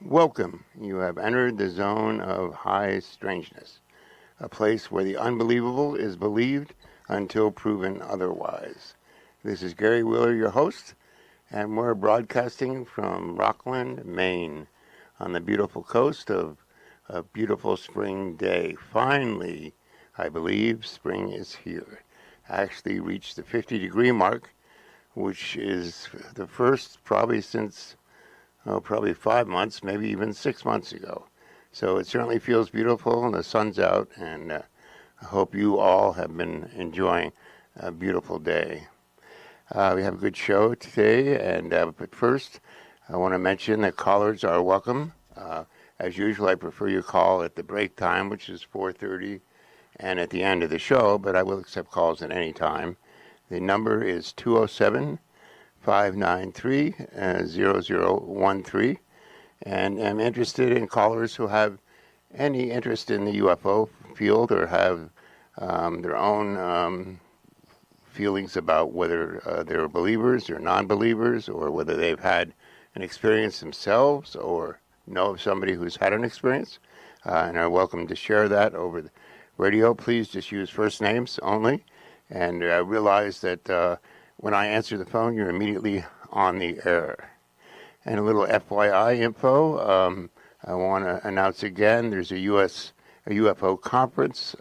Welcome. You have entered the zone of high strangeness, a place where the unbelievable is believed until proven otherwise. This is Gary Wheeler, your host, and we're broadcasting from Rockland, Maine, on the beautiful coast of a beautiful spring day. Finally, I believe spring is here. I actually reached the 50-degree mark, which is the first probably since probably 5 months, maybe even 6 months ago. So it certainly feels beautiful, and the sun's out, and I hope you all have been enjoying a beautiful day. We have a good show today, but first, I want to mention that callers are welcome. As usual, I prefer you call at the break time, which is 4:30, and at the end of the show, but I will accept calls at any time. The number is 207-593-0013, and I'm interested in callers who have any interest in the UFO field or have their own feelings about whether they're believers or non-believers, or whether they've had an experience themselves or know of somebody who's had an experience, and are welcome to share that over the radio. Please just use first names only, and realize that when I answer the phone, you're immediately on the air. And a little FYI info, I want to announce again, there's a UFO conference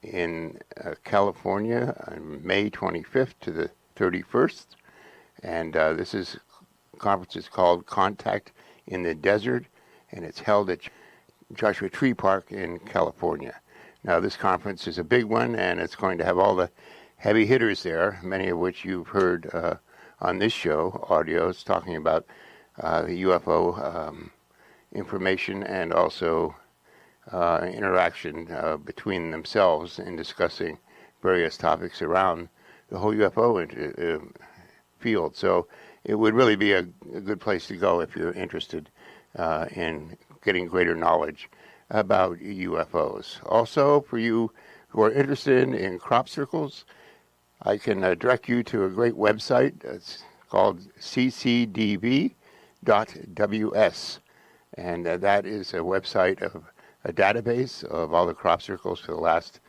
in California on May 25th to the 31st. And this conference is called Contact in the Desert, and it's held at Joshua Tree Park in California. Now, this conference is a big one, and it's going to have all the heavy hitters there, many of which you've heard on this show, audios talking about the UFO information, and also interaction between themselves in discussing various topics around the whole UFO field. So it would really be a good place to go if you're interested in getting greater knowledge about UFOs. Also, for you who are interested in crop circles, I can direct you to a great website. It's called ccdv.ws, and that is a website of a database of all the crop circles for the last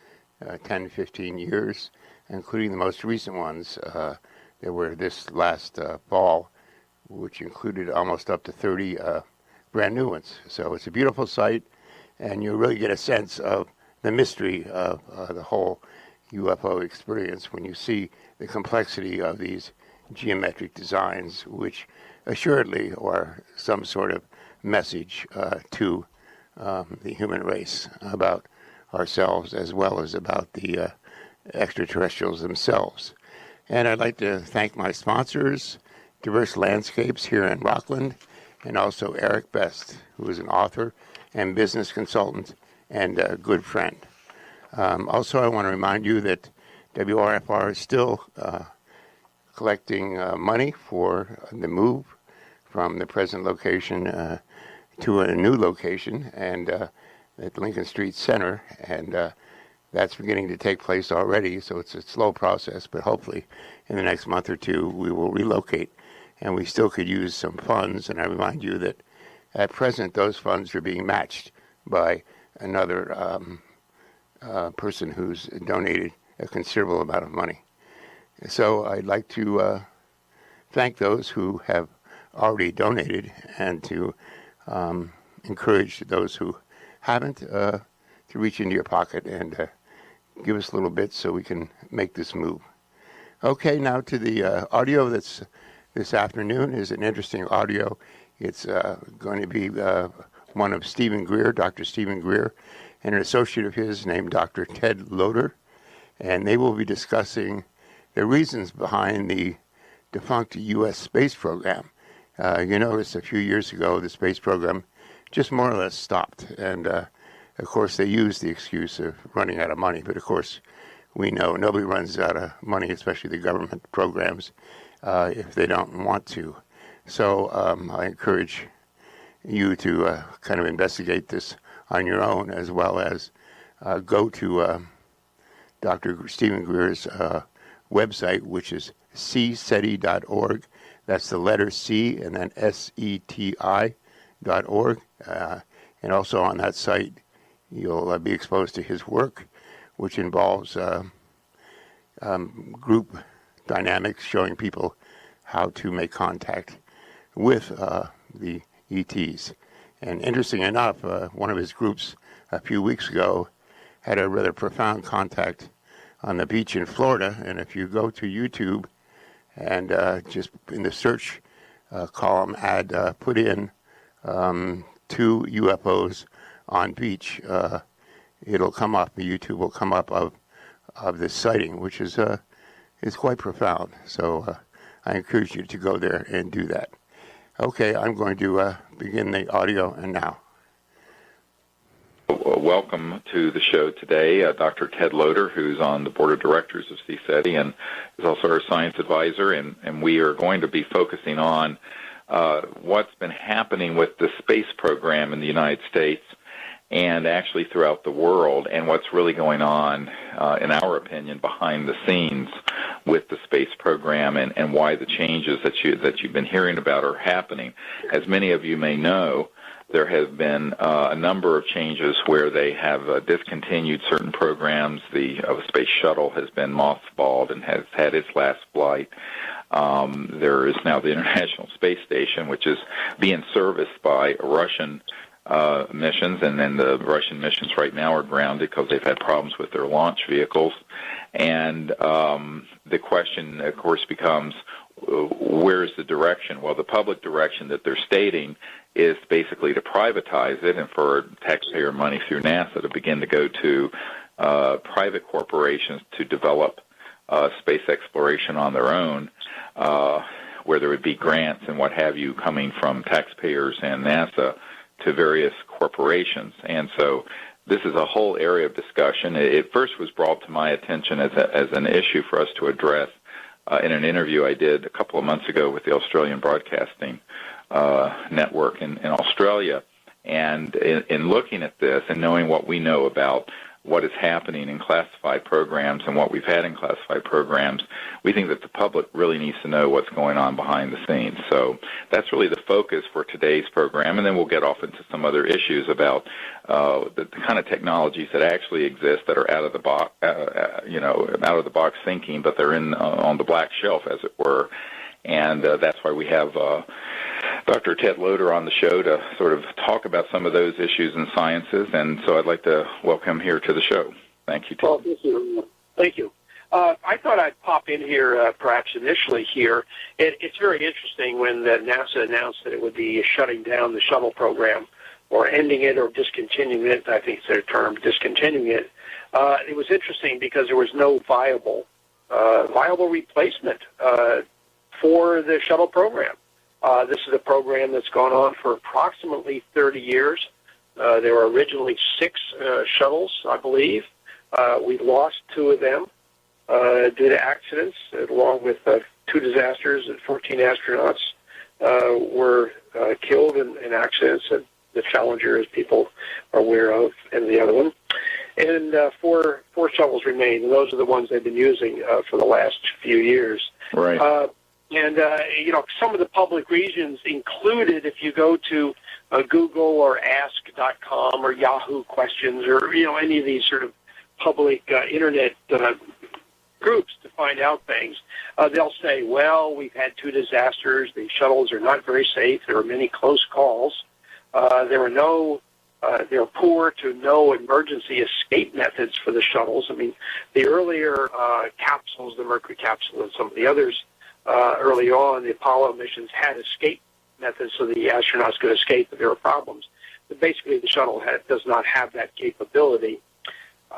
10, 15 years, including the most recent ones that were this last fall, which included almost up to 30 brand new ones. So it's a beautiful site, and you really get a sense of the mystery of the whole UFO experience when you see the complexity of these geometric designs, which assuredly are some sort of message to the human race about ourselves, as well as about the extraterrestrials themselves. And I'd like to thank my sponsors, Diverse Landscapes here in Rockland, and also Eric Best, who is an author and business consultant and a good friend. Also, I want to remind you that WRFR is still collecting money for the move from the present location to a new location, and at Lincoln Street Center, and that's beginning to take place already. So it's a slow process, but hopefully in the next month or two we will relocate, and we still could use some funds. And I remind you that at present those funds are being matched by another person who's donated a considerable amount of money. So I'd like to thank those who have already donated, and to encourage those who haven't to reach into your pocket and give us a little bit so we can make this move. Okay, now to the audio that's this afternoon is an interesting audio. It's going to be one of Stephen GREER, Dr. Stephen GREER, and an associate of his named Dr. Ted Loader, and they will be discussing the reasons behind the defunct U.S. space program. You notice a few years ago the space program just more or less stopped, and of course they used the excuse of running out of money, but of course we know nobody runs out of money, especially the government programs, if they don't want to. So I encourage you to kind of investigate this on your own, as well as go to Dr. Stephen GREER's website, which is cseti.org. That's the letter C and then SETI and also on that site, you'll be exposed to his work, which involves group dynamics, showing people how to make contact with the ETs. And interesting enough, one of his groups a few weeks ago had a rather profound contact on the beach in Florida. And if you go to YouTube and just in the search column put in 2 UFOs on beach, it'll come up, YouTube will come up of this sighting, which is quite profound. So I encourage you to go there and do that. Okay, I'm going to begin the audio and now. Welcome to the show today, Dr. Ted Loder, who's on the board of directors of CSETI and is also our science advisor, and we are going to be focusing on what's been happening with the space program in the United States and actually throughout the world, and what's really going on, in our opinion, behind the scenes with the space program, and why the changes that you've been hearing about are happening. As many of you may know, there have been a number of changes where they have discontinued certain programs. The space shuttle has been mothballed and has had its last flight. There is now the International Space Station, which is being serviced by Russian missions, and then the Russian missions right now are grounded because they've had problems with their launch vehicles. And the question, of course, becomes, where's the direction? Well, the public direction that they're stating is basically to privatize it and for taxpayer money through NASA to begin to go to private corporations to develop space exploration on their own, where there would be grants and what have you coming from taxpayers and NASA to various corporations. And so this is a whole area of discussion. It first was brought to my attention as an issue for us to address in an interview I did a couple of months ago with the Australian Broadcasting Network in Australia. And in looking at this and knowing what we know about what is happening in classified programs and what we've had in classified programs, we think that the public really needs to know what's going on behind the scenes. So that's really the focus for today's program, and then we'll get off into some other issues about the kind of technologies that actually exist that are out of the box, out of the box thinking, but they're on the black shelf, as it were. And that's why we have Dr. Ted Loder on the show to sort of talk about some of those issues in sciences. And so I'd like to welcome him here to the show. Thank you, Ted. Well, thank you. I thought I'd pop in here perhaps initially here. It's very interesting when NASA announced that it would be shutting down the shuttle program or ending it or discontinuing it. I think it's their term, discontinuing it. It was interesting because there was no viable replacement for the shuttle program. This is a program that's gone on for approximately 30 years. There were originally 6 shuttles, I believe. We lost 2 of them due to accidents, along with 2 disasters, and 14 astronauts were killed in accidents, and the Challenger, as people are aware of, and the other one. And 4 shuttles remain, and those are the ones they've been using for the last few years. Right. Some of the public regions included, if you go to Google or ask.com or Yahoo questions or, any of these sort of public internet groups to find out things, they'll say, well, we've had 2 disasters. The shuttles are not very safe. There were many close calls. There were poor to no emergency escape methods for the shuttles. I mean, the earlier capsules, the Mercury capsule and some of the others, early on, the Apollo missions had escape methods so the astronauts could escape if there were problems. But basically, the shuttle does not have that capability.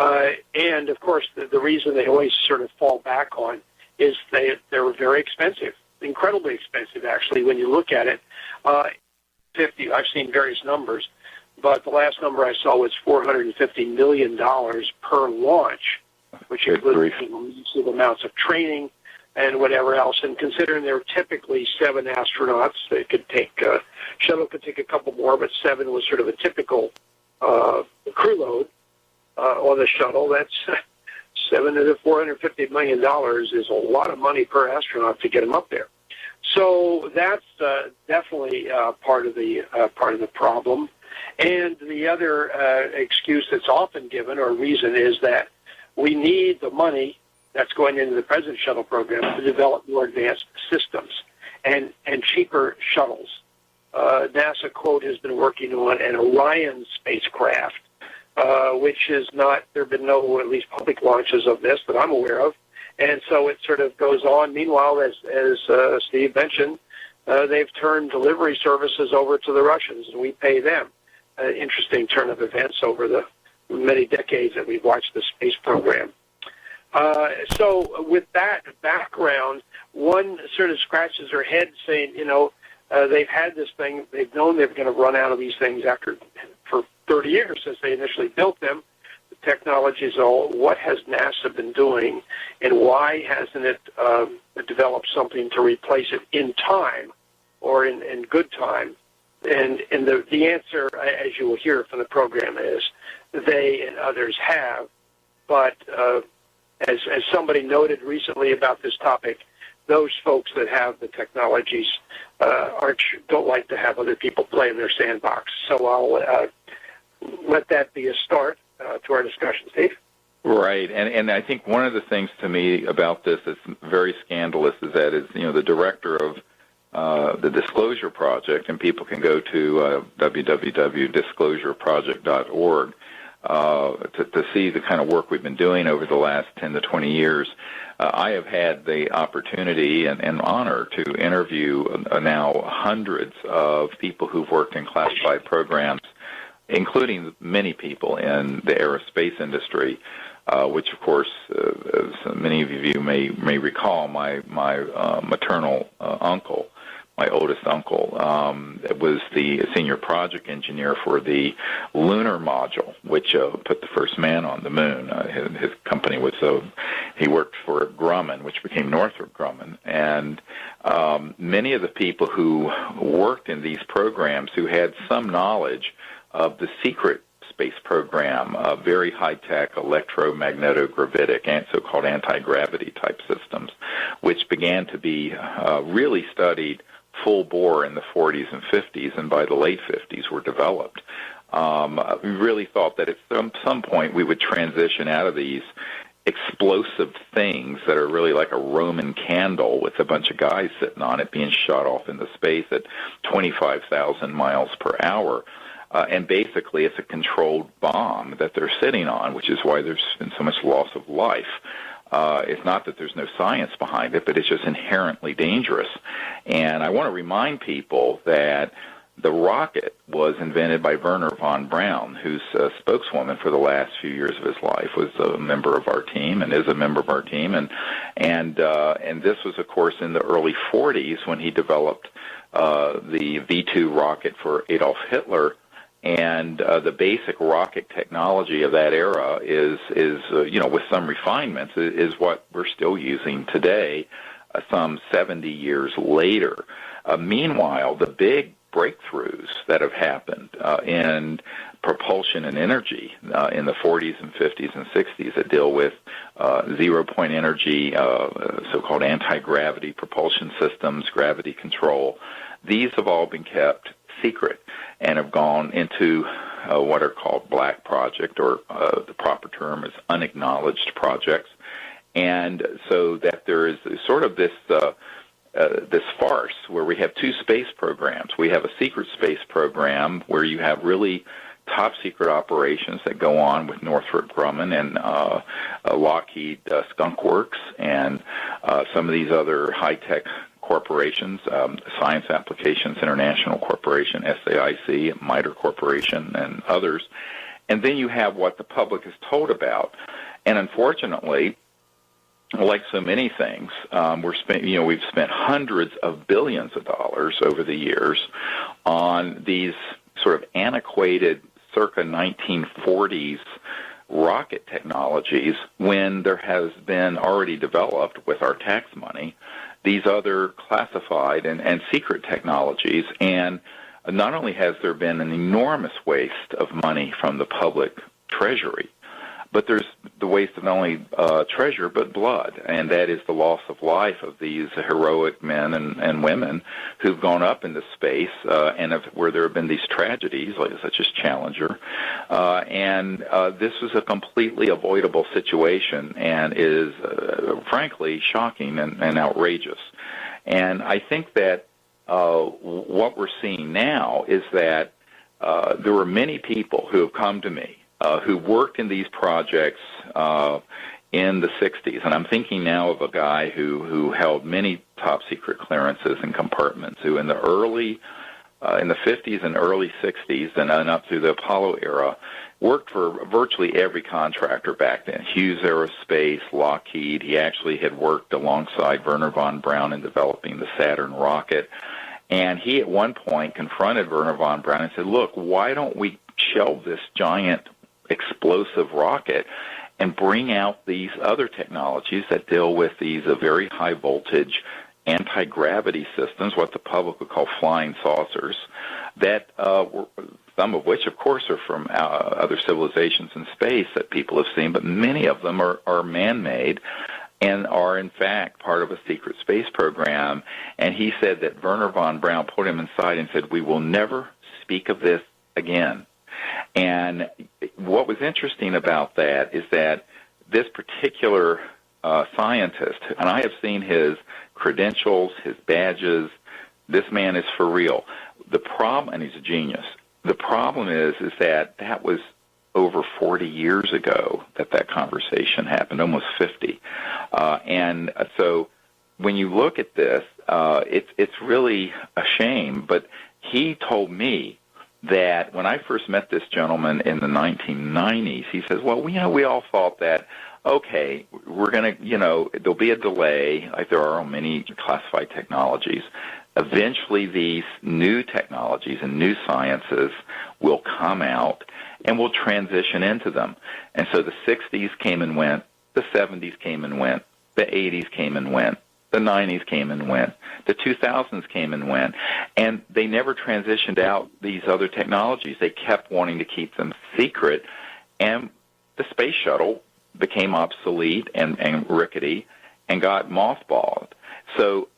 And, of course, the reason they always sort of fall back on is they were very expensive, incredibly expensive, actually, when you look at it. I've seen various numbers, but the last number I saw was $450 million per launch, which includes massive amounts of training and whatever else. And considering there were typically 7 astronauts, shuttle could take a couple more, but 7 was sort of a typical crew load on the shuttle. That's $7 to $450 million is a lot of money per astronaut to get them up there. So that's definitely part of the problem. And the other excuse that's often given or reason is that we need the money that's going into the President's Shuttle program to develop more advanced systems and cheaper shuttles. NASA, quote, has been working on an Orion spacecraft, which is not, there have been no, at least public launches of this that I'm aware of. And so it sort of goes on. Meanwhile, as Steve mentioned, they've turned delivery services over to the Russians, and we pay them. An interesting turn of events over the many decades that we've watched the space program. So with that background, one sort of scratches their head saying, they've had this thing, they've known they're going to run out of these things for 30 years since they initially built them. The technologies all, what has NASA been doing, and why hasn't it developed something to replace it in time or in good time? And the answer, as you will hear from the program, is they and others have. But as somebody noted recently about this topic, those folks that have the technologies don't like to have other people play in their sandbox. So I'll let that be a start to our discussion, Steve. Right, and I think one of the things to me about this that's very scandalous is that the director of the Disclosure Project, and people can go to www.disclosureproject.org to see the kind of work we've been doing over the last 10 to 20 years. I have had the opportunity and honor to interview now hundreds of people who've worked in classified programs, including many people in the aerospace industry, which, of course, as many of you may recall, my maternal uncle, my oldest uncle, was the senior project engineer for the lunar module, which put the first man on the moon. His company was, he worked for Grumman, which became Northrop Grumman. And many of the people who worked in these programs who had some knowledge of the secret space program, very high-tech electromagnetic-gravitic and so-called anti-gravity type systems, which began to be really studied full bore in the 40s and 50s, and by the late 50s were developed. We really thought that at some point we would transition out of these explosive things that are really like a Roman candle with a bunch of guys sitting on it being shot off into space at 25,000 miles per hour. And basically it's a controlled bomb that they're sitting on, which is why there's been so much loss of life. It's not that there's no science behind it, but it's just inherently dangerous. And I want to remind people that the rocket was invented by Wernher von Braun, whose spokeswoman for the last few years of his life was a member of our team and is a member of our team. And this was, of course, in the early 40s when he developed the V-2 rocket for Adolf Hitler. And the basic rocket technology of that era is with some refinements, is what we're still using today, some 70 years later. Meanwhile, the big breakthroughs that have happened in propulsion and energy in the 40s and 50s and 60s that deal with zero-point energy, so-called anti-gravity propulsion systems, gravity control, these have all been kept secret and have gone into what are called black project, or the proper term is unacknowledged projects. And so that there is sort of this farce where we have two space programs. We have a secret space program where you have really top secret operations that go on with Northrop Grumman and Lockheed Skunk Works and some of these other high-tech corporations, Science Applications International Corporation, SAIC, MITRE Corporation, and others. And then you have what the public is told about. And unfortunately, like so many things, we've spent hundreds of billions of dollars over the years on these sort of antiquated circa 1940s rocket technologies when there has been already developed with our tax money these other classified and secret technologies. And not only has there been an enormous waste of money from the public treasury, But there's the waste of not only treasure but blood, and that is the loss of life of these heroic men and women who've gone up into space, where there have been these tragedies, such as Challenger. This was a completely avoidable situation and is, frankly, shocking and outrageous. And I think that what we're seeing now is that there were many people who have come to me who worked in these projects in the 60s. And I'm thinking now of a guy who held many top-secret clearances and compartments, who in the 50s and early 60s and up through the Apollo era worked for virtually every contractor back then. Hughes Aerospace, Lockheed. He actually had worked alongside Wernher von Braun in developing the Saturn rocket. And he at one point confronted Wernher von Braun and said, look, why don't we shelve this giant explosive rocket and bring out these other technologies that deal with these very high voltage anti-gravity systems, what the public would call flying saucers, that some of which, of course, are from other civilizations in space that people have seen, but many of them are man-made and are, in fact, part of a secret space program. And he said that Wernher von Braun put him inside and said, we will never speak of this again. And what was interesting about that is that this particular scientist, and I have seen his credentials, his badges, this man is for real. The problem, and he's a genius, the problem is that was over 40 years ago that conversation happened, almost 50. And so when you look at this, it's really a shame. But he told me that when I first met this gentleman in the 1990s, he says, well, we all thought that, okay, we're going to, there'll be a delay, like there are on many classified technologies. Eventually, these new technologies and new sciences will come out, and we'll transition into them. And so the 60s came and went, the 70s came and went, the 80s came and went, the 90s came and went, the 2000s came and went, and they never transitioned out these other technologies. They kept wanting to keep them secret, and the space shuttle became obsolete and rickety and got mothballed. So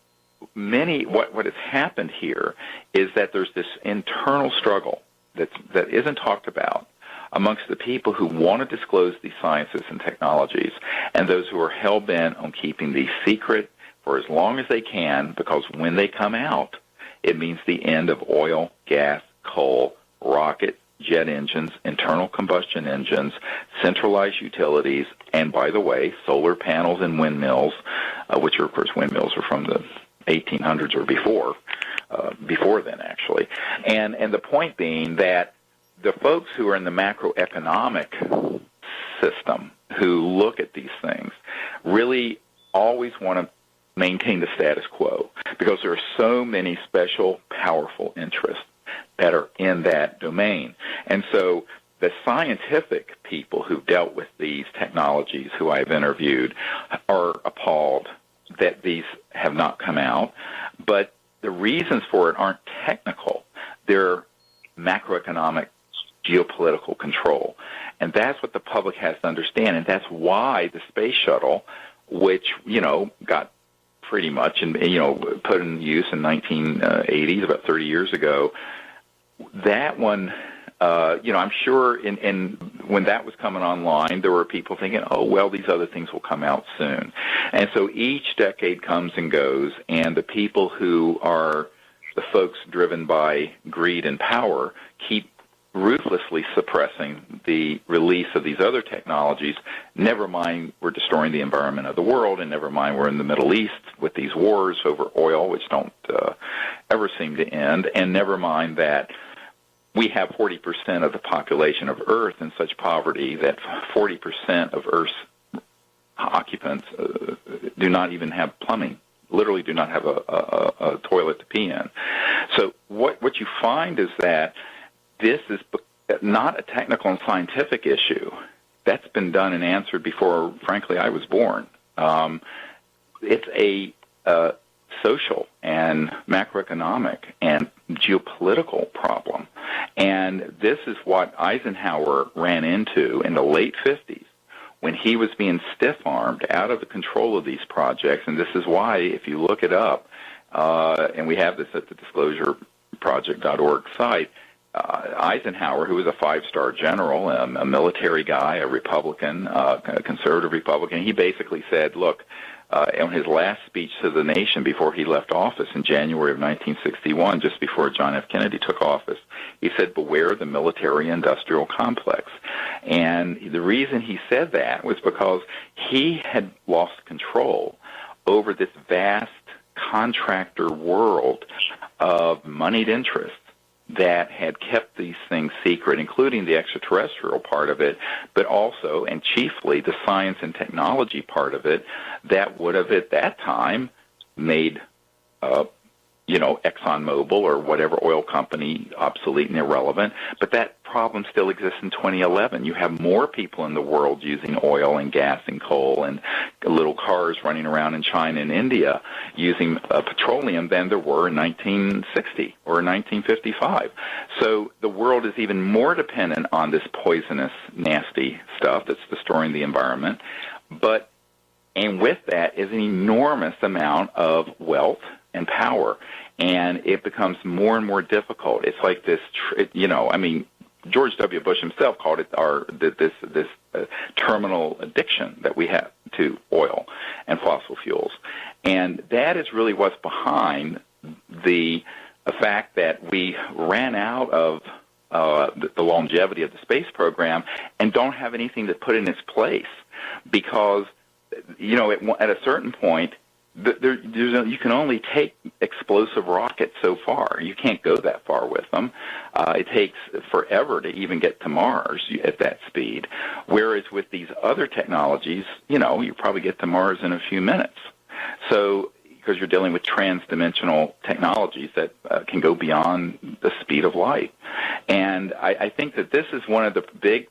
what has happened here is that there's this internal struggle that isn't talked about amongst the people who want to disclose these sciences and technologies and those who are hell-bent on keeping these secret for as long as they can, because when they come out, it means the end of oil, gas, coal, rocket, jet engines, internal combustion engines, centralized utilities, and, by the way, solar panels and windmills, which are, of course, windmills are from the 1800s or before then, actually. And the point being that the folks who are in the macroeconomic system who look at these things really always want to maintain the status quo because there are so many special, powerful interests that are in that domain. And so the scientific people who've dealt with these technologies who I've interviewed are appalled that these have not come out. But the reasons for it aren't technical. They're macroeconomic, geopolitical control. And that's what the public has to understand. And that's why the space shuttle, which, got pretty much put in use in 1980s, about 30 years ago, that one, I'm sure when that was coming online, there were people thinking, oh, well, these other things will come out soon. And so each decade comes and goes, and the people who are the folks driven by greed and power keep ruthlessly suppressing the release of these other technologies. Never mind we're destroying the environment of the world, and never mind we're in the Middle East with these wars over oil, which don't ever seem to end, and never mind that we have 40% of the population of Earth in such poverty that 40% of Earth's occupants do not even have plumbing, literally do not have a toilet to pee in. So what you find is that this is not a technical and scientific issue. That's been done and answered before, frankly, I was born. It's a social and macroeconomic and geopolitical problem. And this is what Eisenhower ran into in the late 50s when he was being stiff-armed out of the control of these projects, and this is why, if you look it up, and we have this at the disclosureproject.org site, Eisenhower, who was a five-star general, a military guy, a Republican, a conservative Republican, he basically said, look, in his last speech to the nation before he left office in January of 1961, just before John F. Kennedy took office, he said, beware the military-industrial complex. And the reason he said that was because he had lost control over this vast contractor world of moneyed interests that had kept these things secret, including the extraterrestrial part of it, but also and chiefly the science and technology part of it that would have at that time made ExxonMobil or whatever oil company obsolete and irrelevant, but that problem still exists in 2011. You have more people in the world using oil and gas and coal and little cars running around in China and India using petroleum than there were in 1960 or 1955. So the world is even more dependent on this poisonous, nasty stuff that's destroying the environment. And with that is an enormous amount of wealth and power, and it becomes more and more difficult. It's like this, George W. Bush himself called it this terminal addiction that we have to oil and fossil fuels, and that is really what's behind the fact that we ran out of the longevity of the space program and don't have anything to put in its place, because at a certain point, you can only take explosive rockets so far. You can't go that far with them. It takes forever to even get to Mars at that speed. Whereas with these other technologies, you probably get to Mars in a few minutes. So, because you're dealing with trans-dimensional technologies that can go beyond the speed of light. And I think that this is one of the big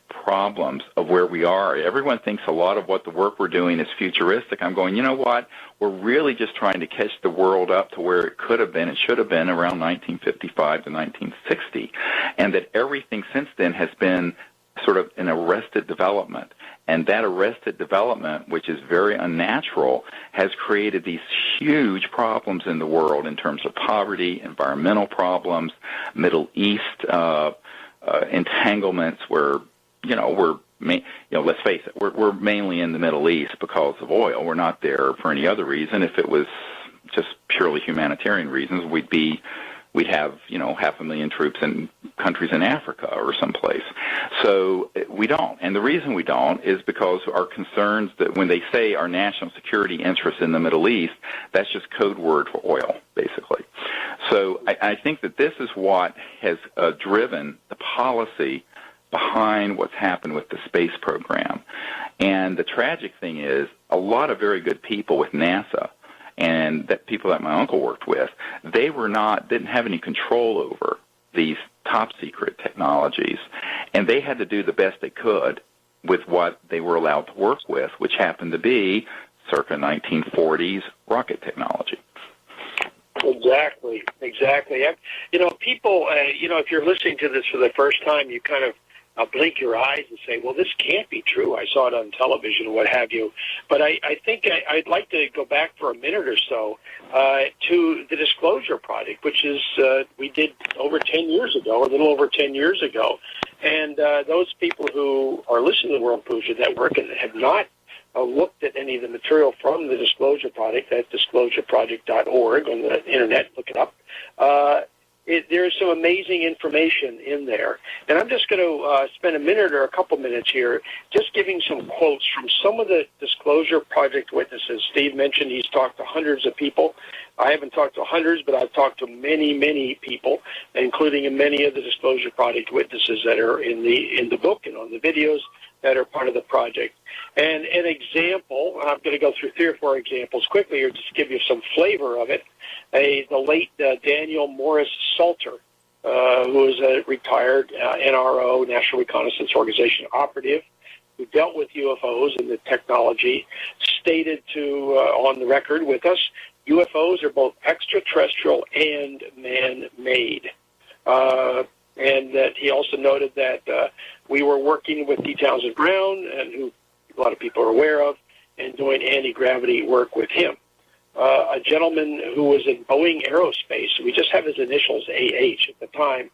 problems of where we are. Everyone thinks a lot of what the work we're doing is futuristic. I'm going, you know what? We're really just trying to catch the world up to where it could have been, it should have been around 1955 to 1960, and that everything since then has been sort of an arrested development. And that arrested development, which is very unnatural, has created these huge problems in the world in terms of poverty, environmental problems, Middle East entanglements where, let's face it, we're mainly in the Middle East because of oil. We're not there for any other reason. If it was just purely humanitarian reasons, we'd have 500,000 troops in countries in Africa or someplace. So we don't. And the reason we don't is because our concerns that when they say our national security interests in the Middle East, that's just code word for oil, basically. So I think that this is what has driven the policy behind what's happened with the space program. And the tragic thing is a lot of very good people with NASA and that people that my uncle worked with, they didn't have any control over these top secret technologies, and they had to do the best they could with what they were allowed to work with, which happened to be circa 1940s rocket technology. Exactly. People, if you're listening to this for the first time, you kind of blink your eyes and say, well, this can't be true. I saw it on television or what have you. But I think I'd like to go back for a minute or so to the Disclosure Project, which is we did over 10 years ago, a little over 10 years ago. And those people who are listening to the World Pollution Network and have not looked at any of the material from the Disclosure Project at disclosureproject.org on the Internet, look it up. There's some amazing information in there. And I'm just going to spend a minute or a couple minutes here just giving some quotes from some of the Disclosure Project witnesses. Steve mentioned he's talked to hundreds of people. I haven't talked to hundreds, but I've talked to many, many people, including many of the Disclosure Project witnesses that are in the book and on the videos that are part of the project. And an example, I'm going to go through 3 or 4 examples quickly here just to give you some flavor of it. The late Daniel Morris Salter, who is a retired NRO, National Reconnaissance Organization operative, who dealt with UFOs and the technology, stated on the record with us, UFOs are both extraterrestrial and man-made. And that he also noted that we were working with D. Townsend Brown, and who Sterling Aerospace, we just have his initials AH at the time,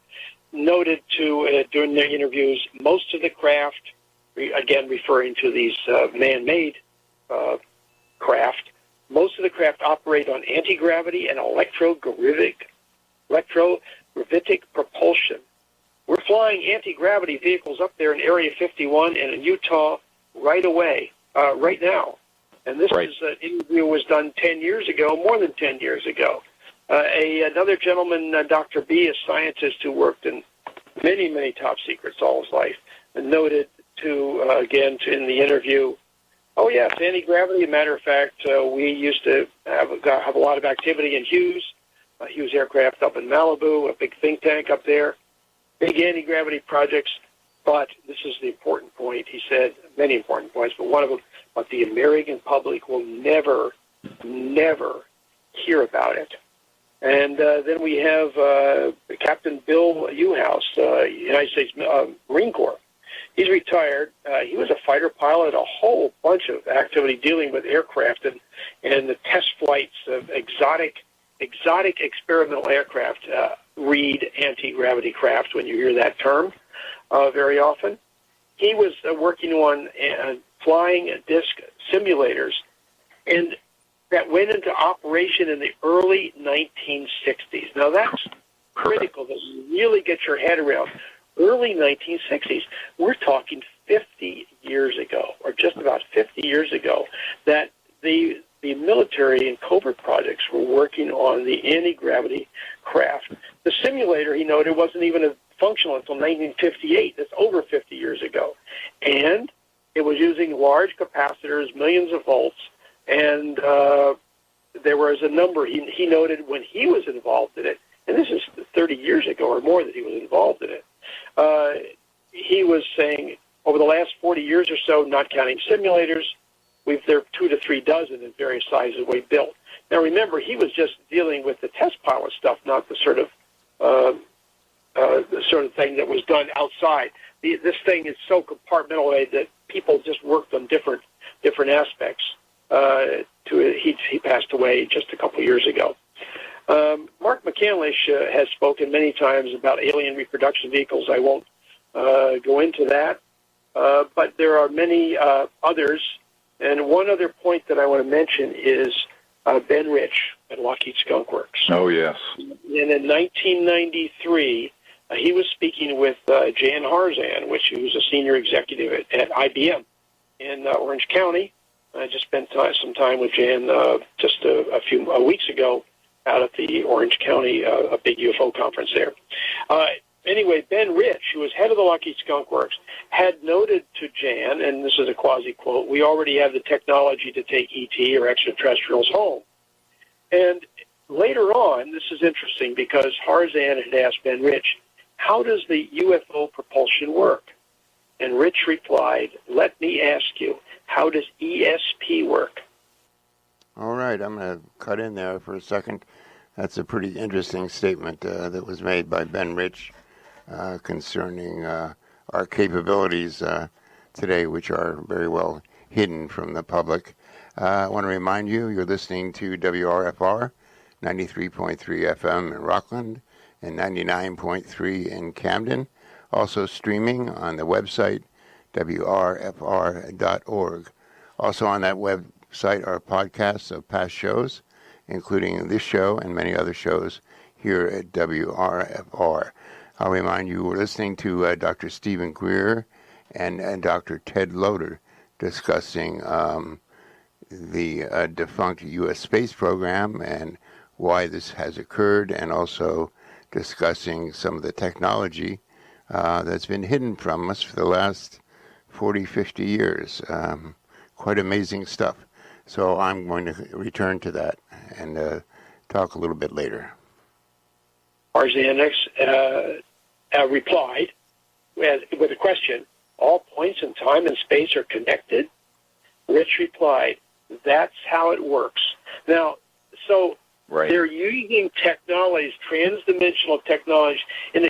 noted during their interviews, most of the craft, again referring to these man-made craft, most of the craft operate on anti-gravity and electrogravitic propulsion. We're flying anti-gravity vehicles up there in Area 51 and in Utah right away, right now. And this interview was done 10 years ago, more than 10 years ago. Another gentleman, Dr. B, a scientist who worked in many, many top secrets all his life, noted in the interview, oh yes, anti-gravity. As a matter of fact, we used to have a lot of activity in Hughes Aircraft up in Malibu, a big think tank up there, big anti-gravity projects. But this is the important point. He said many important points, but one of them. But the American public will never, never hear about it. And then we have Captain Bill Uhouse, United States Marine Corps. He's retired. He was a fighter pilot, a whole bunch of activity dealing with aircraft and the test flights of exotic experimental aircraft. Read anti-gravity craft when you hear that term very often. He was working on flying disc simulators, and that went into operation in the early 1960s. Now that's critical that you really get your head around. Early 1960s, we're talking 50 years ago, or just about 50 years ago, that the military and covert projects were working on the anti-gravity craft. The simulator, he noted, wasn't even functional until 1958. That's over 50 years ago. And it was using large capacitors, millions of volts, and there was a number he noted when he was involved in it, and this is 30 years ago or more that he was involved in it. He was saying over the last 40 years or so, not counting simulators, there are 2 to 3 dozen in various sizes we built. Now remember, he was just dealing with the test pilot stuff, not the sort of thing that was done outside. This thing is so compartmentalized that people just worked on different aspects. He passed away just a couple of years ago. Mark McCandlish has spoken many times about alien reproduction vehicles. I won't go into that, but there are many others. And one other point that I want to mention is Ben Rich at Lockheed Skunk Works. Oh, yes. And in 1993, he was speaking with Jan Harzan, which he was a senior executive at IBM in Orange County. I just spent some time with Jan just a few weeks ago out at the Orange County, a big UFO conference there. Anyway, Ben Rich, who was head of the Lockheed Skunk Works, had noted to Jan, and this is a quasi-quote, we already have the technology to take ET or extraterrestrials home. And later on, this is interesting because Harzan had asked Ben Rich, how does the UFO propulsion work? And Rich replied, let me ask you, how does ESP work? All right, I'm going to cut in there for a second. That's a pretty interesting statement that was made by Ben Rich concerning our capabilities today, which are very well hidden from the public. I want to remind you, you're listening to WRFR, 93.3 FM in Rockland and 99.3 in Camden. Also streaming on the website, WRFR.org. Also on that website are podcasts of past shows, including this show and many other shows here at WRFR. I'll remind you, we're listening to Dr. Stephen GREER and Dr. Ted Loder discussing the defunct U.S. space program and why this has occurred, and also discussing some of the technology that's been hidden from us for the last 40, 50 years. Quite amazing stuff. So I'm going to return to that and talk a little bit later. Arzanix replied with a question, all points in time and space are connected? Rich replied, that's how it works. Now, so they're using technologies, transdimensional technologies, and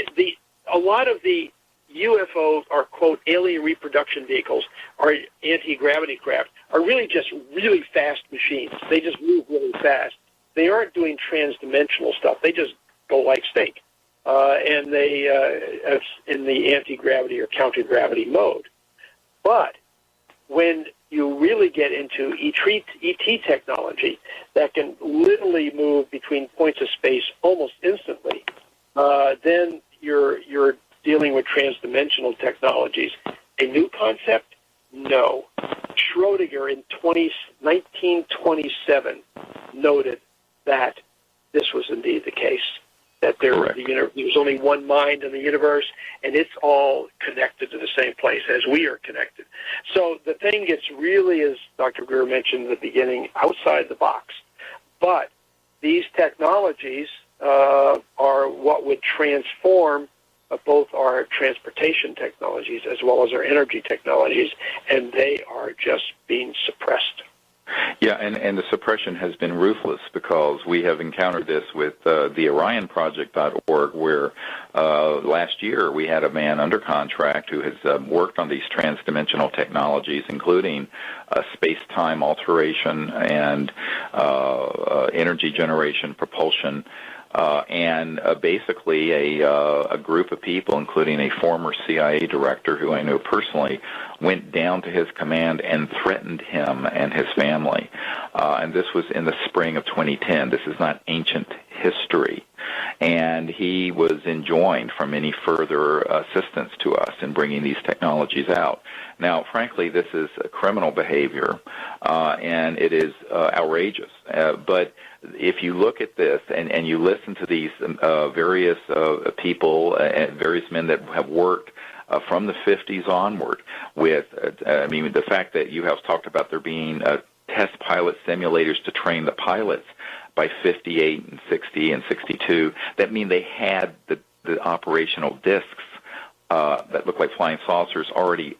a lot of the UFOs are, quote, alien reproduction vehicles or anti-gravity craft are really just really fast machines. They just move really fast. they aren't doing transdimensional stuff. They just go like steak, and they in the anti-gravity or counter-gravity mode. But when you really get into ET technology that can literally move between points of space almost instantly, then you're dealing with transdimensional technologies. A new concept? No. Schrodinger in 1927 noted that this was indeed the case, that there was only one mind in the universe, and it's all connected to the same place as we are connected. So the thing gets really, as Dr. GREER mentioned at the beginning, outside the box. But these technologies are what would transform both our transportation technologies as well as our energy technologies, and they are just being suppressed. Yeah, and the suppression has been ruthless, because we have encountered this with the OrionProject.org, where last year we had a man under contract who has worked on these transdimensional technologies, including space-time alteration and energy generation, propulsion, and basically a group of people, including a former CIA director who I know personally, went down to his command and threatened him and his family. And this was in the spring of 2010. This is not ancient history. And he was enjoined from any further assistance to us in bringing these technologies out. Now, frankly, this is criminal behavior, and it is outrageous. But if you look at this and you listen to these various people and various men that have worked from the 50s onward with, the fact that you have talked about there being test pilot simulators to train the pilots by 58 and 60 and 62, that mean they had the operational discs that look like flying saucers already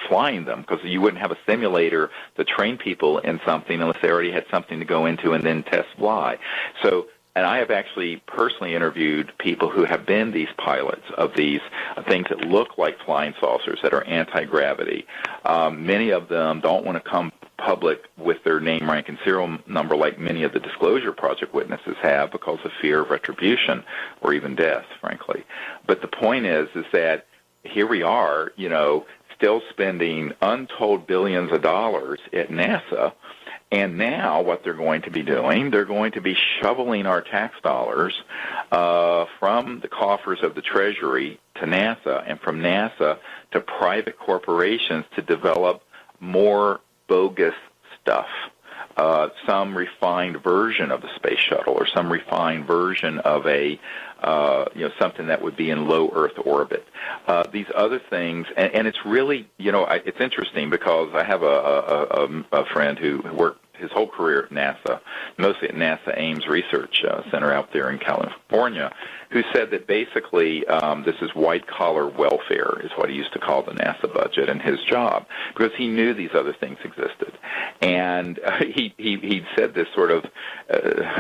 flying them, because you wouldn't have a simulator to train people in something unless they already had something to go into and then test fly. So, and I have actually personally interviewed people who have been these pilots of these things that look like flying saucers that are anti-gravity. Many of them don't want to come public with their name, rank, and serial number like many of the Disclosure Project witnesses have, because of fear of retribution or even death, frankly. But the point is that here we are, still spending untold billions of dollars at NASA, and now what they're going to be doing, they're going to be shoveling our tax dollars from the coffers of the Treasury to NASA, and from NASA to private corporations to develop more bogus stuff. Some refined version of the space shuttle, or some refined version of a something that would be in low Earth orbit. These other things, and it's really, it's interesting, because I have a friend who worked his whole career at NASA, mostly at NASA Ames Research Center out there in California, who said that basically this is white-collar welfare is what he used to call the NASA budget and his job, because he knew these other things existed. And he said this sort of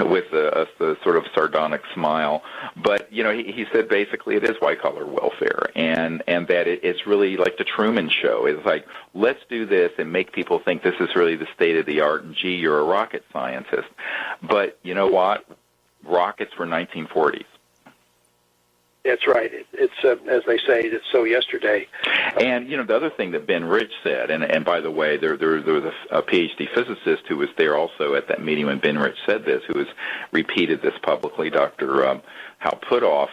with a sort of sardonic smile, but, he said basically it is white-collar welfare, and that it's really like the Truman Show. It's like, let's do this and make people think this is really the state-of-the-art, and gee, you're a rocket scientist. But you know what? Rockets were 1940s. That's right. It's as they say, it's so yesterday. And, the other thing that Ben Rich said, and by the way, there was a PhD physicist who was there also at that meeting when Ben Rich said this, who has repeated this publicly, Dr. Hal Puthoff,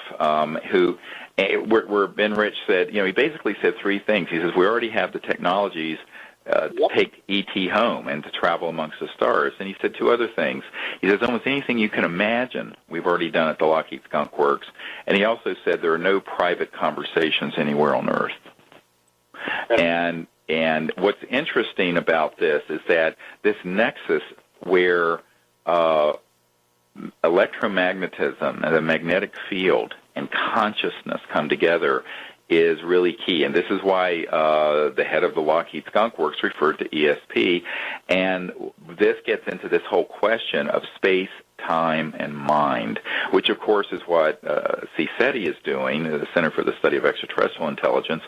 where Ben Rich said, he basically said three things. He says, we already have the technologies to take ET home and to travel amongst the stars. And he said two other things. He says, almost anything you can imagine, we've already done at the Lockheed Skunk Works. And he also said there are no private conversations anywhere on Earth. And what's interesting about this is that this nexus where electromagnetism and the magnetic field and consciousness come together is really key. And this is why the head of the Lockheed Skunk Works referred to ESP. And this gets into this whole question of space time, and mind, which of course is what CSETI is doing, the Center for the Study of Extraterrestrial Intelligence,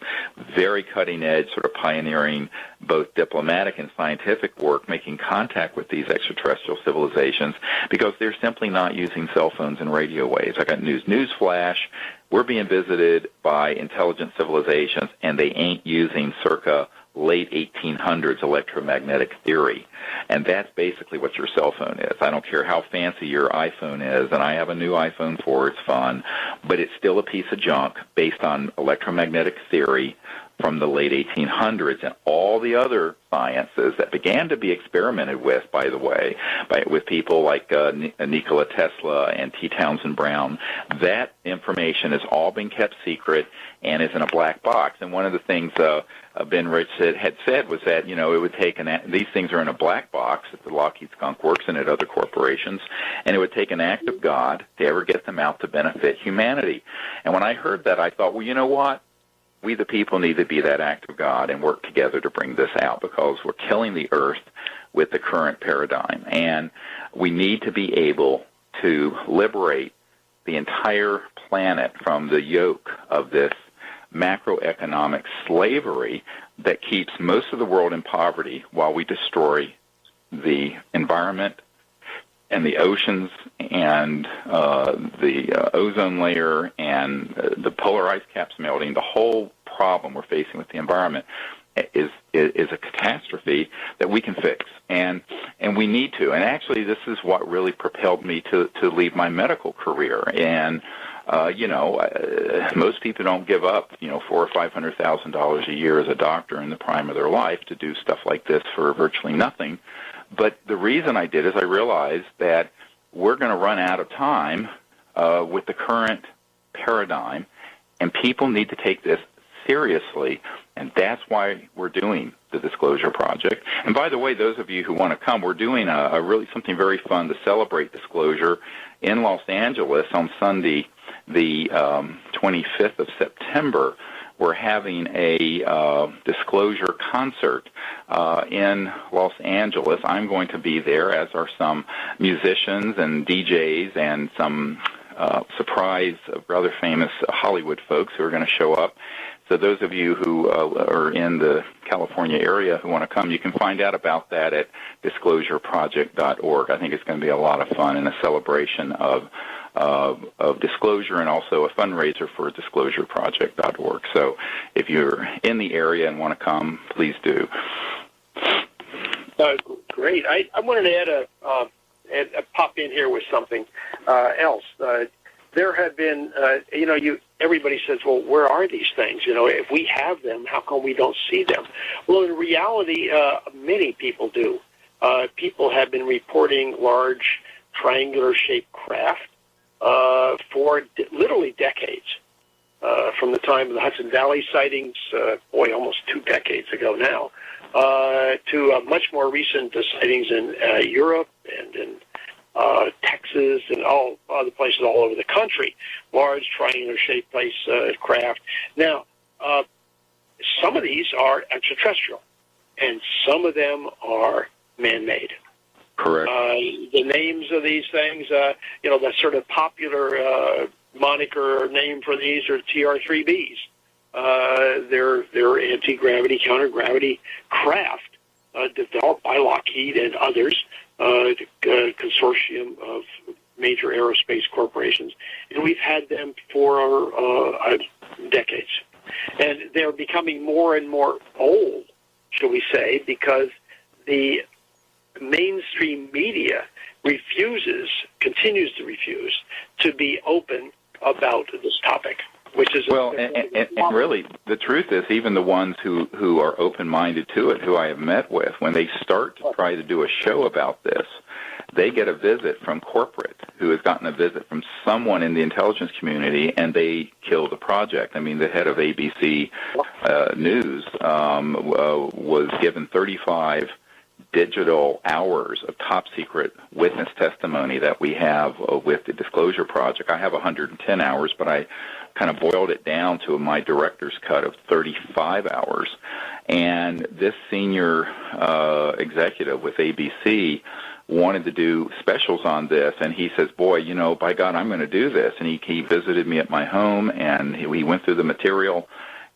very cutting edge, sort of pioneering both diplomatic and scientific work, making contact with these extraterrestrial civilizations because they're simply not using cell phones and radio waves. I got news flash. We're being visited by intelligent civilizations, and they ain't using circa late 1800s electromagnetic theory. And that's basically what your cell phone is. I don't care how fancy your iPhone is, and I have a new iPhone 4, it's fun, but it's still a piece of junk based on electromagnetic theory from the late 1800s, and all the other sciences that began to be experimented with, by the way, with people like Nikola Tesla and T. Townsend Brown. That information has all been kept secret and is in a black box. And one of the things Ben Rich had said was that, it would take these things are in a black box at the Lockheed Skunk Works and at other corporations, and it would take an act of God to ever get them out to benefit humanity. And when I heard that, I thought, well, you know what? We, the people, need to be that act of God and work together to bring this out because we're killing the earth with the current paradigm. And we need to be able to liberate the entire planet from the yoke of this macroeconomic slavery that keeps most of the world in poverty while we destroy the environment and the oceans and the ozone layer and the polar ice caps melting. The whole problem we're facing with the environment is a catastrophe that we can fix, and we need to. And actually, this is what really propelled me to leave my medical career. And most people don't give up, $400,000 or $500,000 a year as a doctor in the prime of their life to do stuff like this for virtually nothing. But the reason I did is I realized that we're going to run out of time with the current paradigm, and people need to take this seriously, and that's why we're doing the Disclosure Project. And by the way, those of you who want to come, we're doing a really something very fun to celebrate disclosure in Los Angeles on Sunday, the 25th of September. We're having a disclosure concert in Los Angeles. I'm going to be there, as are some musicians and DJs and some surprise rather famous Hollywood folks who are going to show up. So those of you who are in the California area who want to come, you can find out about that at disclosureproject.org. I think it's going to be a lot of fun and a celebration of disclosure, and also a fundraiser for disclosureproject.org. So if you're in the area and want to come, please do. Great. I wanted to add pop in here with something else. There have been, everybody says, well, where are these things? If we have them, how come we don't see them? Well, in reality, many people do. People have been reporting large triangular-shaped craft for literally decades, from the time of the Hudson Valley sightings, almost 2 decades ago now, to much more recent sightings in Europe and in Texas and all other places all over the country, large triangular-shaped craft. Now, some of these are extraterrestrial, and some of them are man-made. Correct. The names of these things, the sort of popular moniker name for these are TR-3Bs. They're anti-gravity, counter-gravity craft developed by Lockheed and others, a consortium of major aerospace corporations, and we've had them for decades. And they're becoming more and more old, shall we say, because the mainstream media continues to refuse to be open about this topic, which is and really the truth is, even the ones who are open-minded to it, who I have met with, when they start to try to do a show about this, they get a visit from corporate who has gotten a visit from someone in the intelligence community, and they kill the project. I mean, the head of ABC News was given 35 digital hours of top-secret witness testimony that we have with the Disclosure Project. I have 110 hours, but I kind of boiled it down to my director's cut of 35 hours. And this senior executive with ABC wanted to do specials on this, and he says, boy, you know, by God, I'm going to do this. And he visited me at my home, and he went through the material,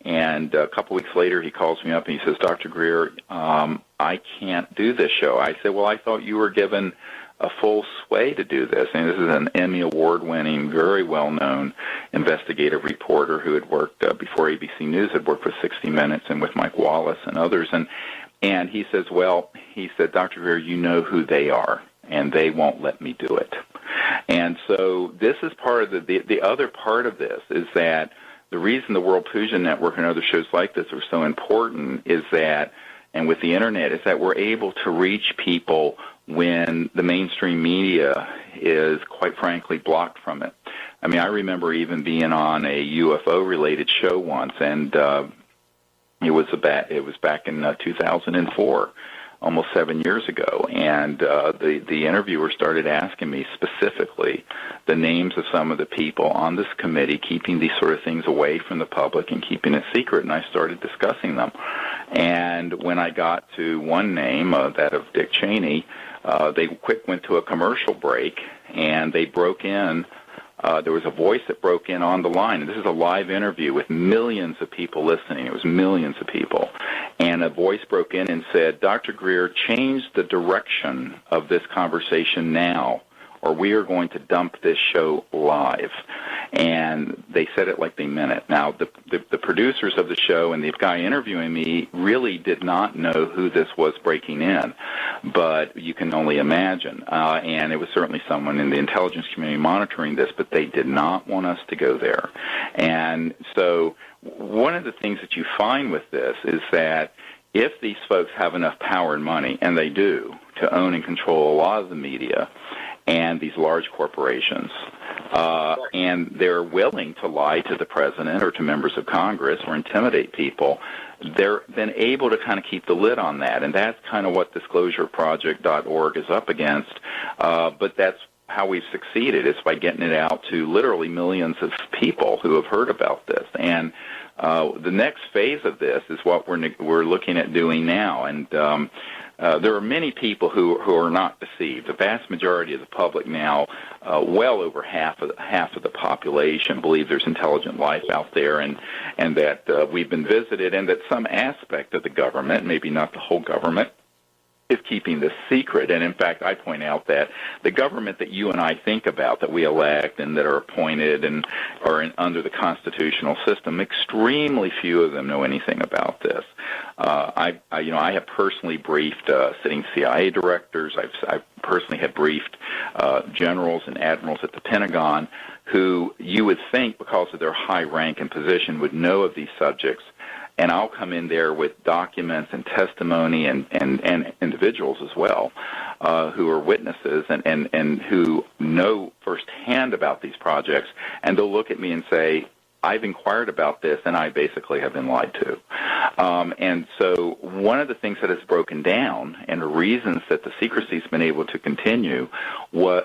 and a couple weeks later he calls me up and he says, Dr. GREER, I can't do this show. I said, well, I thought you were given a full sway to do this. And this is an Emmy Award-winning, very well-known investigative reporter who had worked before ABC News, had worked with 60 Minutes and with Mike Wallace and others. And he says, well, he said, Dr. GREER, you know who they are, and they won't let me do it. And so this is part of the other part of this is that the reason the World Fusion Network and other shows like this are so important is that, and with the Internet, is that we're able to reach people when the mainstream media is, quite frankly, blocked from it. I mean, I remember even being on a UFO-related show once, and it was back in 2004, almost 7 years ago, and the interviewer started asking me specifically the names of some of the people on this committee, keeping these sort of things away from the public and keeping it secret, and I started discussing them. And when I got to one name, that of Dick Cheney, they went to a commercial break, and they broke in. There was a voice that broke in on the line, and this is a live interview with millions of people listening. It was millions of people. And a voice broke in and said, Dr. GREER, change the direction of this conversation now, or we are going to dump this show live. And they said it like they meant it. Now, the producers of the show and the guy interviewing me really did not know who this was breaking in, but you can only imagine. And it was certainly someone in the intelligence community monitoring this, but they did not want us to go there. And so one of the things that you find with this is that if these folks have enough power and money, and they do, to own and control a lot of the media and these large corporations, and they're willing to lie to the president or to members of Congress or intimidate people, they're then able to kind of keep the lid on that. And that's kind of what disclosureproject.org is up against. But that's how we've succeeded, is by getting it out to literally millions of people who have heard about this. And the next phase of this is what we're looking at doing now. And there are many people who are not deceived. The vast majority of the public now, well over half of the population, believe there's intelligent life out there, and that we've been visited, and that some aspect of the government, maybe not the whole government, is keeping this secret. And in fact, I point out that the government that you and I think about, that we elect and that are appointed and are under the constitutional system, extremely few of them know anything about this. I have personally briefed sitting CIA directors. I personally have briefed generals and admirals at the Pentagon who you would think, because of their high rank and position, would know of these subjects. And I'll come in there with documents and testimony and individuals as well who are witnesses and who know firsthand about these projects, and they'll look at me and say, I've inquired about this, and I basically have been lied to. And so one of the things that has broken down, and the reasons that the secrecy has been able to continue,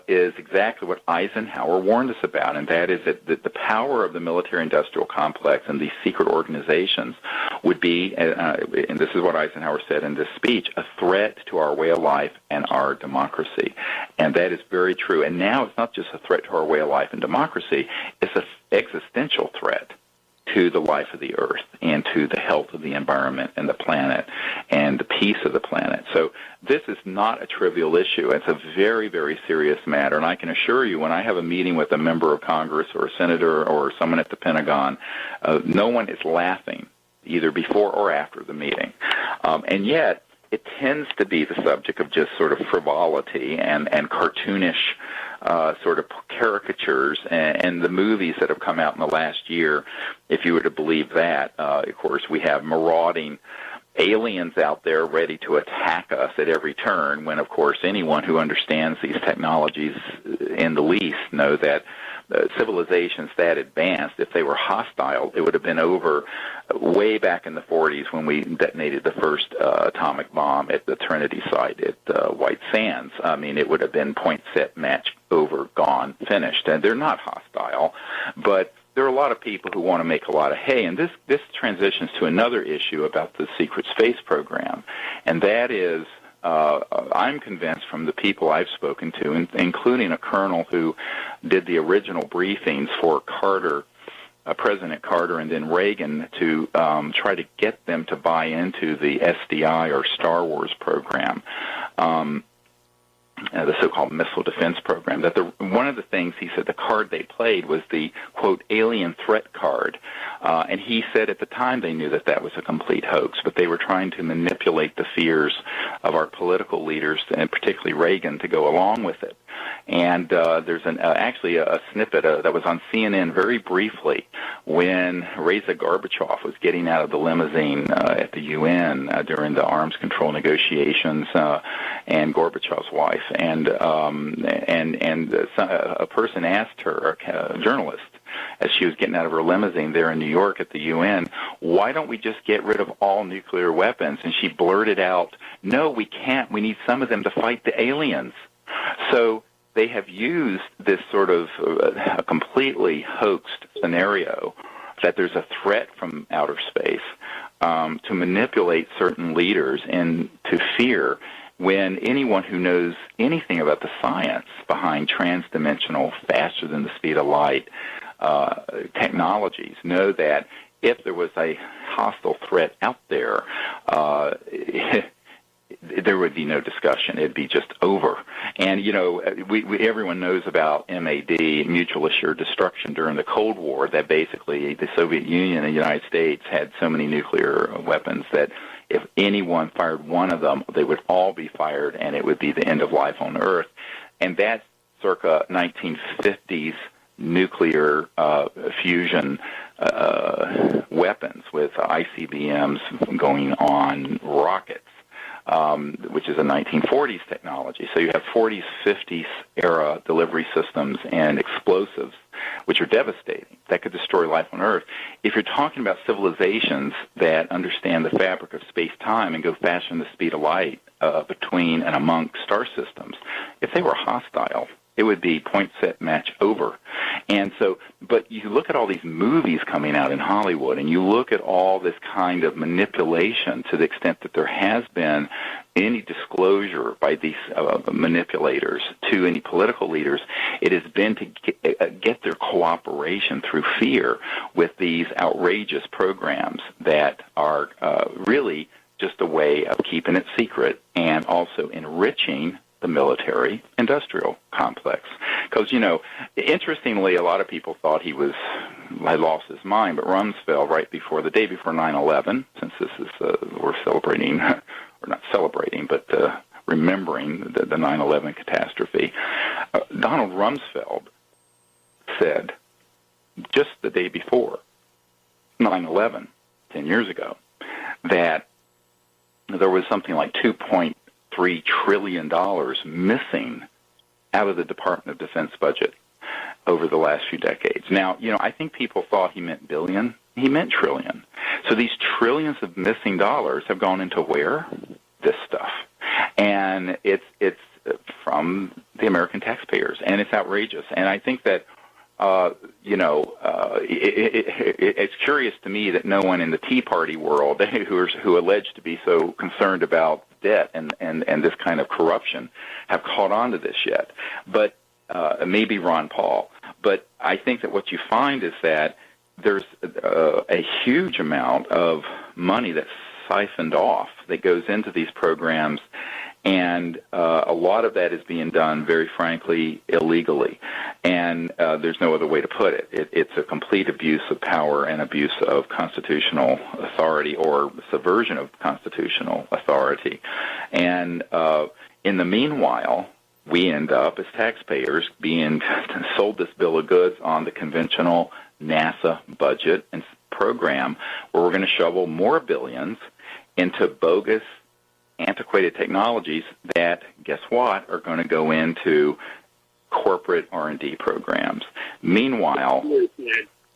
is exactly what Eisenhower warned us about, and that is that the power of the military-industrial complex and these secret organizations would be, and this is what Eisenhower said in this speech, a threat to our way of life and our democracy. And that is very true. And now it's not just a threat to our way of life and democracy, it's an existential threat to the life of the earth and to the health of the environment and the planet and the peace of the planet. So this is not a trivial issue. It's a very, very serious matter. And I can assure you, when I have a meeting with a member of Congress or a senator or someone at the Pentagon, no one is laughing either before or after the meeting. And yet, it tends to be the subject of just sort of frivolity and cartoonish sort of caricatures and the movies that have come out in the last year. If you were to believe that, of course, we have marauding aliens out there ready to attack us at every turn, when, of course, anyone who understands these technologies in the least know that civilizations that advanced, if they were hostile, it would have been over way back in the 40s when we detonated the first atomic bomb at the Trinity site at White Sands. I mean, it would have been point, set, match, over, gone, finished. And they're not hostile, but there are a lot of people who want to make a lot of hay, and this transitions to another issue about the secret space program, and that is I'm convinced from the people I've spoken to, including a colonel who did the original briefings for Carter, President Carter, and then Reagan, to try to get them to buy into the SDI, or Star Wars program, the so-called missile defense program, that one of the things he said the card they played was the, quote, alien threat card. And he said at the time they knew that that was a complete hoax, but they were trying to manipulate the fears of our political leaders, and particularly Reagan, to go along with it. And there's actually a snippet that was on CNN very briefly when Reza Gorbachev was getting out of the limousine at the UN during the arms control negotiations, and Gorbachev's wife, and a person asked her, a journalist, as she was getting out of her limousine there in New York at the UN, why don't we just get rid of all nuclear weapons? And she blurted out, no, we can't. We need some of them to fight the aliens. So they have used this sort of a completely hoaxed scenario that there's a threat from outer space to manipulate certain leaders into fear, when anyone who knows anything about the science behind transdimensional, faster than the speed of light technologies know that if there was a hostile threat out there, there would be no discussion. It'd be just over. And, you know, everyone knows about MAD, mutual assured destruction, during the Cold War, that basically the Soviet Union and the United States had so many nuclear weapons that if anyone fired one of them, they would all be fired, and it would be the end of life on Earth. And that's circa 1950s nuclear fusion weapons with ICBMs going on rockets, which is a 1940s technology. So you have 40s, 50s era delivery systems and explosives, which are devastating, that could destroy life on Earth. If you're talking about civilizations that understand the fabric of space-time and go faster than the speed of light between and among star systems, if they were hostile, it would be point, set, match, over. And so, but you look at all these movies coming out in Hollywood, and you look at all this kind of manipulation, to the extent that there has been any disclosure by these manipulators to any political leaders, it has been to get their cooperation through fear with these outrageous programs that are really just a way of keeping it secret and also enriching the military-industrial complex. Because, you know, interestingly, a lot of people thought he had lost his mind, but Rumsfeld, right before, the day before 9/11, since this is, we're celebrating, or not celebrating, but remembering the 9/11 catastrophe, Donald Rumsfeld said, just the day before 9/11, 10 years ago, that there was something like $2.3 trillion missing out of the Department of Defense budget over the last few decades. Now, you know, I think people thought he meant billion. He meant trillion. So these trillions of missing dollars have gone into where? This stuff. And it's from the American taxpayers, and it's outrageous. And I think that it's curious to me that no one in the Tea Party world who alleged to be so concerned about debt and this kind of corruption have caught on to this yet. But maybe Ron Paul. But I think that what you find is that there's a huge amount of money that's siphoned off that goes into these programs, and a lot of that is being done, very frankly, illegally. And there's no other way to put it. It's a complete abuse of power and abuse of constitutional authority, or subversion of constitutional authority. And in the meanwhile, we end up as taxpayers being sold this bill of goods on the conventional NASA budget and program, where we're going to shovel more billions into bogus, antiquated technologies that, guess what, are going to go into corporate R&D programs. Meanwhile,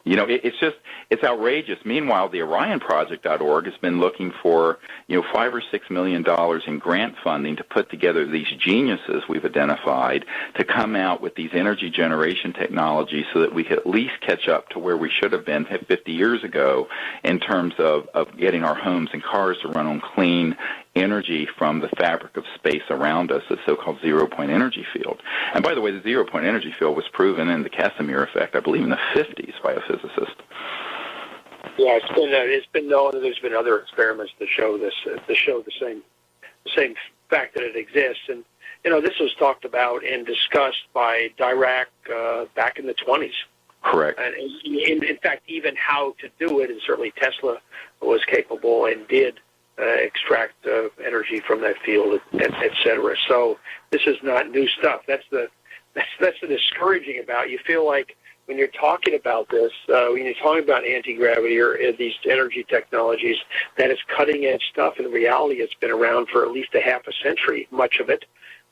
you know, it's outrageous. Meanwhile, the OrionProject.org has been looking for, $5 or $6 million in grant funding to put together these geniuses we've identified to come out with these energy generation technologies, so that we could at least catch up to where we should have been 50 years ago in terms of getting our homes and cars to run on clean energy from the fabric of space around us, the so-called zero-point energy field. And by the way, the zero-point energy field was proven in the Casimir effect, I believe, in the 50s by a physicist. Yeah, it's been known that there's been other experiments to show this, the same fact that it exists. And this was talked about and discussed by Dirac back in the 20s. Correct. And in fact, even how to do it, and certainly Tesla was capable and did extract energy from that field, et cetera. So this is not new stuff. That's the discouraging about. You feel like when you're talking about this, when you're talking about anti-gravity or these energy technologies, that it's cutting-edge stuff. In reality, it's been around for at least a half a century, much of it,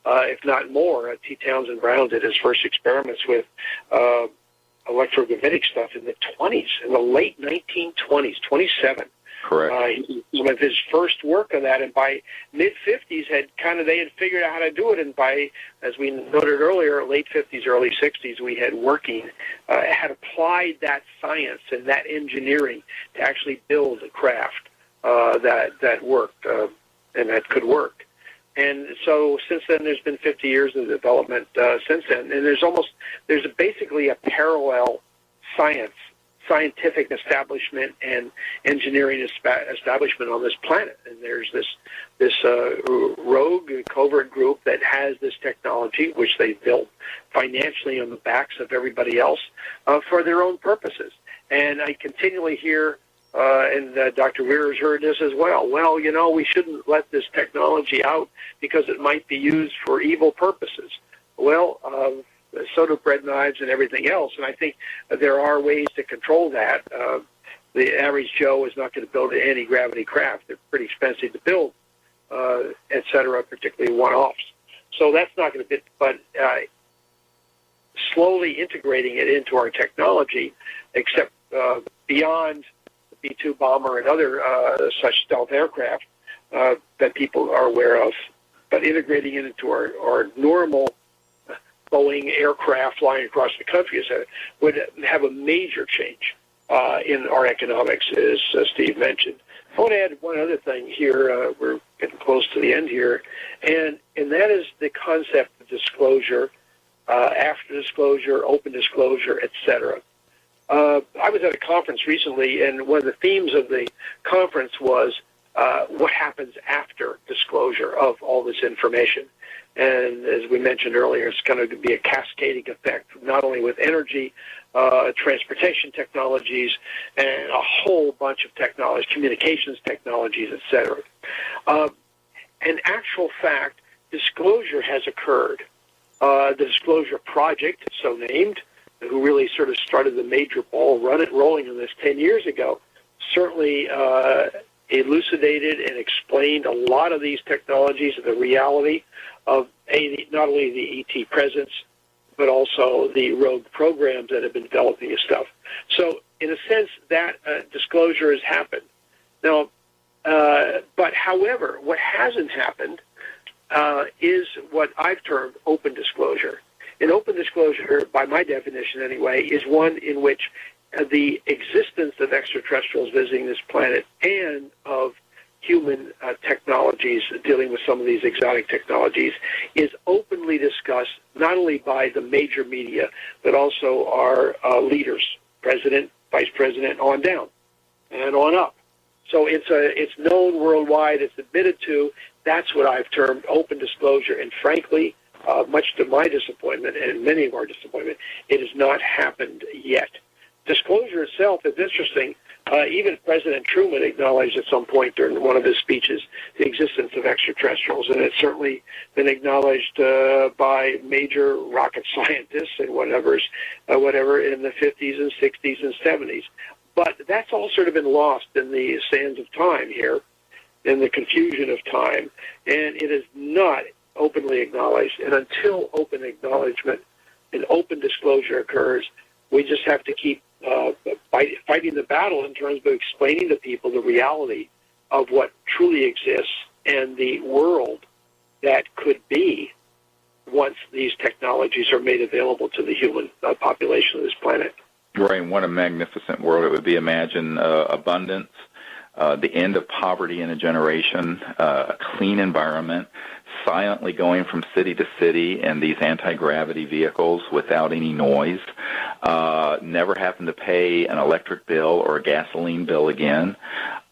if not more. T. Townsend Brown did his first experiments with electrogravitic stuff in the 20s, in the late 1920s, 27. Correct. With his first work on that, and by mid-50s, they had figured out how to do it, and by, as we noted earlier, late 50s, early 60s, we had had applied that science and that engineering to actually build a craft that worked and that could work. And so since then, there's been 50 years of development since then, and there's basically a parallel scientific establishment and engineering establishment on this planet. And there's this rogue covert group that has this technology, which they built financially on the backs of everybody else for their own purposes. And I continually hear, and Dr. GREER has heard this as well, we shouldn't let this technology out because it might be used for evil purposes. Well, so do bread knives and everything else, and I think there are ways to control that. The average Joe is not going to build an anti-gravity craft. They're pretty expensive to build, et cetera, particularly one-offs. So that's not going to be, but slowly integrating it into our technology, except beyond the B-2 bomber and other such stealth aircraft that people are aware of, but integrating it into our normal Boeing aircraft flying across the country would have a major change in our economics, as Steve mentioned. I want to add one other thing here. We're getting close to the end here, and that is the concept of disclosure, after disclosure, open disclosure, et cetera. I was at a conference recently, and one of the themes of the conference was what happens after disclosure of all this information. And as we mentioned earlier, it's going to be a cascading effect, not only with energy, transportation technologies, and a whole bunch of technologies, communications technologies, et cetera. In actual fact, disclosure has occurred. The Disclosure Project, so named, who really sort of started the major ball rolling on this 10 years ago, certainly elucidated and explained a lot of these technologies and the reality of not only the ET presence, but also the rogue programs that have been developing this stuff. So, in a sense, that disclosure has happened. Now, but however, what hasn't happened is what I've termed open disclosure. And open disclosure, by my definition anyway, is one in which the existence of extraterrestrials visiting this planet and of human technologies dealing with some of these exotic technologies is openly discussed not only by the major media, but also our leaders, president, vice president, on down and on up. So it's known worldwide, it's admitted to. That's what I've termed open disclosure. And frankly, much to my disappointment and many of our disappointment, it has not happened yet. Disclosure itself is interesting. Even President Truman acknowledged at some point during one of his speeches the existence of extraterrestrials, and it's certainly been acknowledged by major rocket scientists and whatever in the 50s and 60s and 70s. But that's all sort of been lost in the sands of time here, in the confusion of time, and it is not openly acknowledged. And until open acknowledgement and open disclosure occurs, we just have to keep fighting the battle in terms of explaining to people the reality of what truly exists and the world that could be once these technologies are made available to the human population of this planet. Right, and what a magnificent world it would be. Imagine abundance, the end of poverty in a generation, a clean environment, silently going from city to city in these anti-gravity vehicles without any noise, never having to pay an electric bill or a gasoline bill again,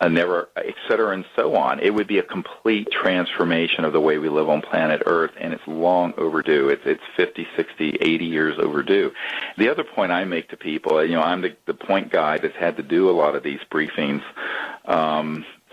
never, et cetera, and so on. It would be a complete transformation of the way we live on planet Earth, and it's long overdue. It's 50, 60, 80 years overdue. The other point I make to people, I'm the point guy that's had to do a lot of these briefings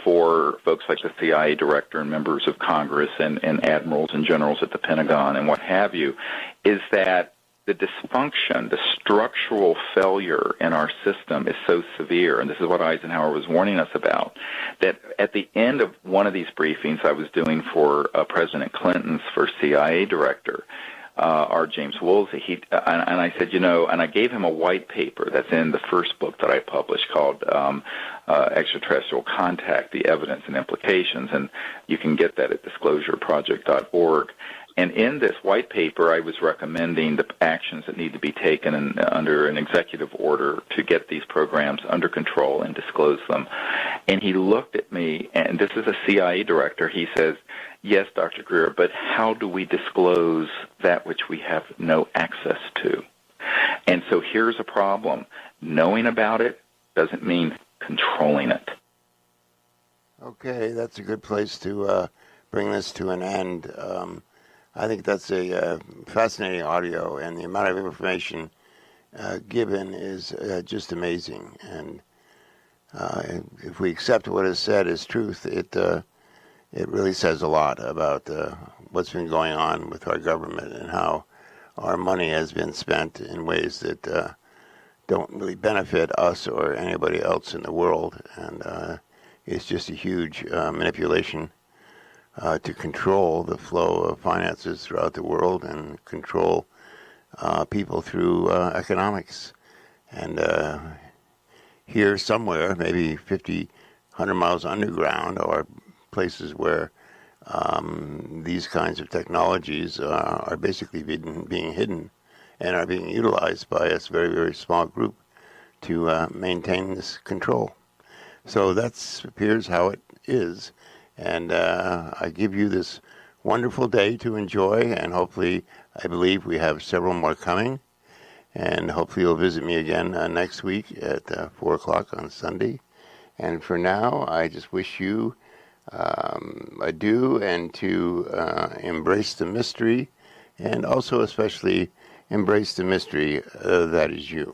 for folks like the CIA director and members of Congress and admirals and generals at the Pentagon and what have you, is that the dysfunction, the structural failure in our system is so severe, and this is what Eisenhower was warning us about, that at the end of one of these briefings I was doing for President Clinton's first CIA director, our James Woolsey, and I said, and I gave him a white paper that's in the first book that I published called Extraterrestrial Contact, The Evidence and Implications, and you can get that at disclosureproject.org. And in this white paper, I was recommending the actions that need to be taken under an executive order to get these programs under control and disclose them. And he looked at me, and this is a CIA director. He says, "Yes, Dr. Greer, but how do we disclose that which we have no access to?" And so here's a problem. Knowing about it doesn't mean controlling it. Okay, that's a good place to bring this to an end. I think that's a fascinating audio, and the amount of information given is just amazing. And if we accept what is said as truth, it really says a lot about what's been going on with our government and how our money has been spent in ways that don't really benefit us or anybody else in the world. And it's just a huge manipulation to control the flow of finances throughout the world and control people through economics. And here somewhere, maybe 50, 100 miles underground, are places where these kinds of technologies are basically being hidden and are being utilized by a very, very small group to maintain this control. So that appears how it is. And I give you this wonderful day to enjoy, and hopefully, I believe we have several more coming, and hopefully you'll visit me again next week at 4 o'clock on Sunday. And for now, I just wish you adieu, and to embrace the mystery, and also especially embrace the mystery that is you.